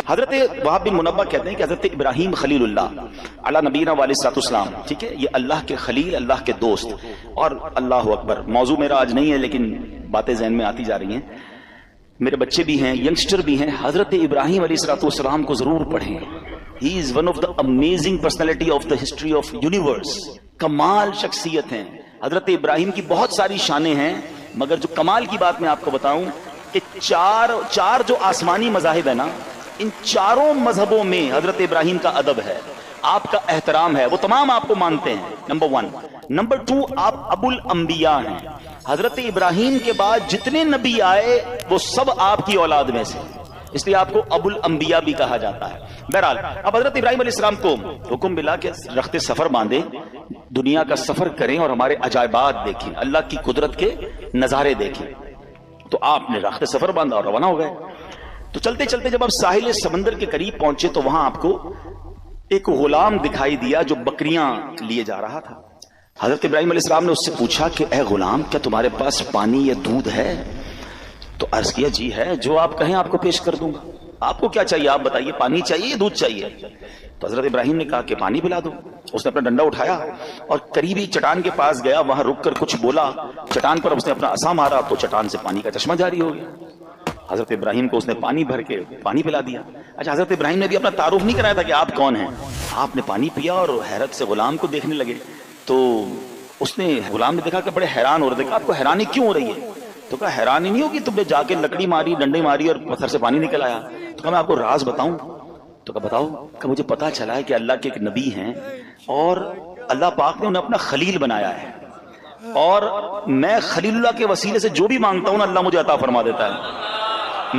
حضرت وہاب بن منبہ کہتے ہیں کہ حضرت ابراہیم خلیل اللہ علی نبینا علیہ الصلوۃ والسلام، ٹھیک ہے، یہ اللہ کے خلیل، اللہ کے دوست، اور اللہ اکبر، موضوع میرا آج نہیں ہے لیکن باتیں ذہن میں آتی جا رہی ہیں، میرے بچے بھی ہیں، ینگسٹر بھی ہیں، حضرت ابراہیم علیہ الصلوۃ والسلام کو ضرور پڑھیں. He is one of the amazing personality of the history of universe. کمال شخصیت ہیں حضرت ابراہیم کی، بہت ساری شانیں ہیں، مگر جو کمال کی بات میں آپ کو بتاؤں کہ چار جو آسمانی مذاہب ہیں نا، ان چاروں مذہبوں میں حضرت ابراہیم کا ادب ہے، آپ کا احترام ہے، وہ تمام آپ کو مانتے ہیں. نمبر 1. نمبر 2، آپ ابو الانبیاء ہیں. حضرت ابراہیم کے بعد جتنے نبی آئے وہ سب آپ کی اولاد میں سے، اس لیے آپ کو ابو الانبیاء بھی کہا جاتا ہے. بہرحال اب حضرت ابراہیم علیہ السلام کو حکم ملا کہ رخت سفر باندھیں، دنیا کا سفر کریں اور ہمارے عجائبات دیکھیں، اللہ کی قدرت کے نظارے دیکھیں. تو آپ نے رخت سفر باندھا اور روانہ ہو گئے. تو چلتے چلتے جب آپ ساحل سمندر کے قریب پہنچے تو وہاں آپ کو ایک غلام دکھائی دیا جو بکریاں لیے جا رہا تھا. حضرت ابراہیم علیہ السلام نے اس سے پوچھا کہ اے غلام، کیا تمہارے پاس پانی یا دودھ ہے؟ تو عرض کیا جی ہے، جو آپ کہیں آپ کو پیش کر دوں گا. آپ کو کیا چاہیے، آپ بتائیے، پانی چاہیے یا دودھ چاہیے؟ تو حضرت ابراہیم نے کہا کہ پانی پلا دو. اس نے اپنا ڈنڈا اٹھایا اور قریبی چٹان کے پاس گیا، وہاں رک کر کچھ بولا، چٹان پر اس نے اپنا عصا مارا تو چٹان سے پانی کا چشمہ جاری ہو گیا. حضرت ابراہیم کو اس نے پانی بھر کے پانی پلا دیا. اچھا، حضرت ابراہیم نے بھی اپنا تعارف نہیں کرایا تھا کہ آپ کون ہیں. آپ نے پانی پیا اور حیرت سے غلام کو دیکھنے لگے. تو اس نے، غلام نے دیکھا کہ بڑے حیران ہو رہے تھے. آپ کو حیرانی کیوں ہو رہی ہے؟ تو کہا حیرانی نہیں ہوگی، تم نے جا کے لکڑی ماری، ڈنڈے ماری اور پتھر سے پانی نکل آیا. تو کہا میں آپ کو راز بتاؤں؟ تو کہا بتاؤ. کہ مجھے پتا چلا ہے کہ اللہ کے ایک نبی ہیں اور اللہ پاک نے انہیں اپنا خلیل بنایا ہے، اور میں خلیل اللہ کے وسیلے سے جو بھی مانگتا ہوں نا، اللہ مجھے عطا فرما دیتا ہے.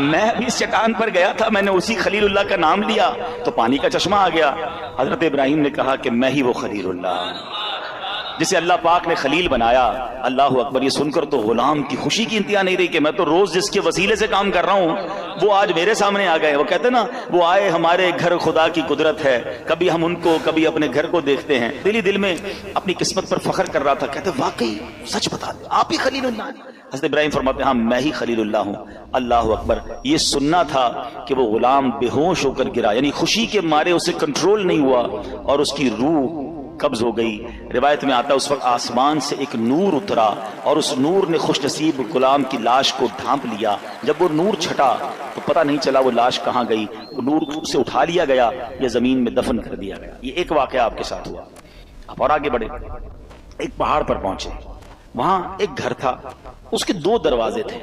میں بھی اس چٹان پر گیا تھا، میں نے اسی خلیل اللہ کا نام لیا تو پانی کا چشمہ آ گیا. حضرت ابراہیم نے کہا کہ میں ہی وہ خلیل اللہ جسے اللہ پاک نے خلیل بنایا. اللہ اکبر. یہ سن کر تو غلام کی خوشی کی انتہا نہیں رہی کہ میں تو روز جس کے وسیلے سے کام کر رہا ہوں وہ آج میرے سامنے آ گئے. وہ کہتے نا، وہ آئے ہمارے گھر، خدا کی قدرت ہے، کبھی ہم ان کو کبھی اپنے گھر کو دیکھتے ہیں. دل ہی دل میں اپنی قسمت پر فخر کر رہا تھا. کہتے واقعی سچ بتا دیں، آپ ہی خلیل اللہ ہیں؟ حضرت ابراہیم فرماتے ہیں ہاں میں ہی خلیل اللہ ہوں. اللہ اکبر. یہ سننا تھا کہ وہ غلام بے ہوش ہو کر گرا، یعنی خوشی کے مارے اسے کنٹرول نہیں ہوا اور اس کی روح قبض ہو گئی. روایت میں آتا ہے اس وقت آسمان سے ایک نور اترا اور اس نور نے خوش نصیب غلام کی لاش کو ڈھانپ لیا. جب وہ نور چھٹا تو پتہ نہیں چلا وہ لاش کہاں گئی. وہ نور سے اٹھا لیا گیا یا زمین میں دفن کر دیا گیا. یہ ایک واقعہ آپ کے ساتھ ہوا. آپ اور آگے بڑھے، ایک پہاڑ پر پہنچے، وہاں ایک گھر تھا، اس کے 2 دروازے تھے.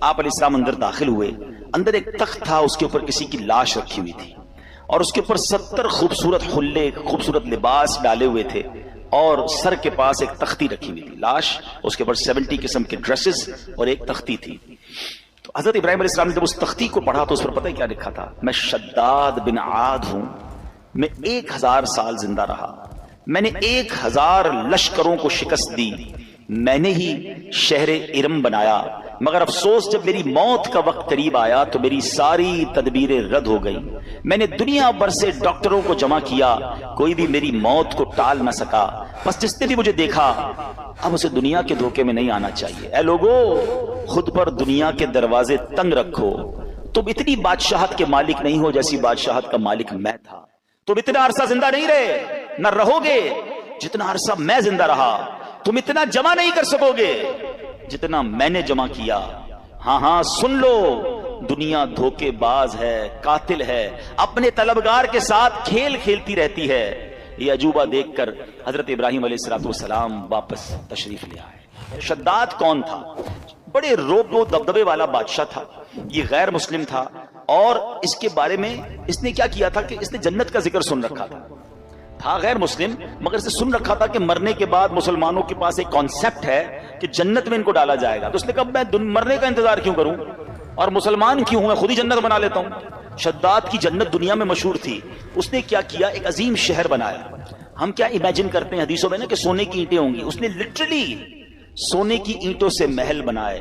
آپ علیہ السلام اندر داخل ہوئے. اندر ایک تخت تھا، اس کے اوپر کسی کی لاش رکھی ہوئی تھی اور اس کے اوپر 70 خوبصورت حلے، خوبصورت لباس ڈالے ہوئے تھے، اور سر کے پاس ایک تختی رکھی ہوئی تھی لاش، اس کے اوپر 70 قسم کے ڈریسز اور ایک تختی تھی. تو حضرت ابراہیم علیہ السلام نے جب اس تختی کو پڑھا تو اس پر پتہ ہے کیا لکھا تھا؟ میں شداد بن عاد ہوں، میں 1000 سال زندہ رہا، میں نے 1000 لشکروں کو شکست دی، میں نے ہی شہر ارم بنایا، مگر افسوس جب میری موت کا وقت قریب آیا تو میری ساری تدبیریں رد ہو گئیں. میں نے دنیا بھر سے ڈاکٹروں کو جمع کیا، کوئی بھی میری موت کو ٹال نہ سکا. بس جس نے بھی مجھے دیکھا اب اسے دنیا کے دھوکے میں نہیں آنا چاہیے. اے لوگو، خود پر دنیا کے دروازے تنگ رکھو. تم اتنی بادشاہت کے مالک نہیں ہو جیسی بادشاہت کا مالک میں تھا. تم اتنا عرصہ زندہ نہیں رہے، نہ رہو گے جتنا عرصہ میں زندہ رہا. تم اتنا جمع نہیں کر سکو گے جتنا میں نے جمع کیا. ہاں ہاں سن لو، دنیا دھوکے باز ہے، قاتل ہے، اپنے طلبگار کے ساتھ کھیل کھیلتی رہتی ہے. یہ عجوبہ دیکھ کر حضرت ابراہیم علیہ السلام واپس تشریف لے آئے. شداد کون تھا؟ بڑے روب و دبدبے والا بادشاہ تھا. یہ غیر مسلم تھا اور اس کے بارے میں اس نے کیا کیا تھا کہ اس نے جنت کا ذکر سن رکھا تھا. تھا غیر مسلم مگر اسے سن رکھا تھا کہ مرنے کے بعد مسلمانوں کے پاس ایک کانسیپٹ ہے کہ جنت میں ان کو ڈالا جائے گا. تو اس نے کہا میں مرنے کا انتظار کیوں کروں اور مسلمان کیوں ہوں، میں خود ہی جنت بنا لیتا ہوں. شداد کی جنت دنیا میں مشہور تھی. اس نے کیا کیا، ایک عظیم شہر بنایا. ہم کیا امیجن کرتے ہیں حدیثوں میں نا کہ سونے کی اینٹیں ہوں گی، اس نے لٹرلی سونے کی اینٹوں سے محل بنائے،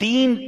3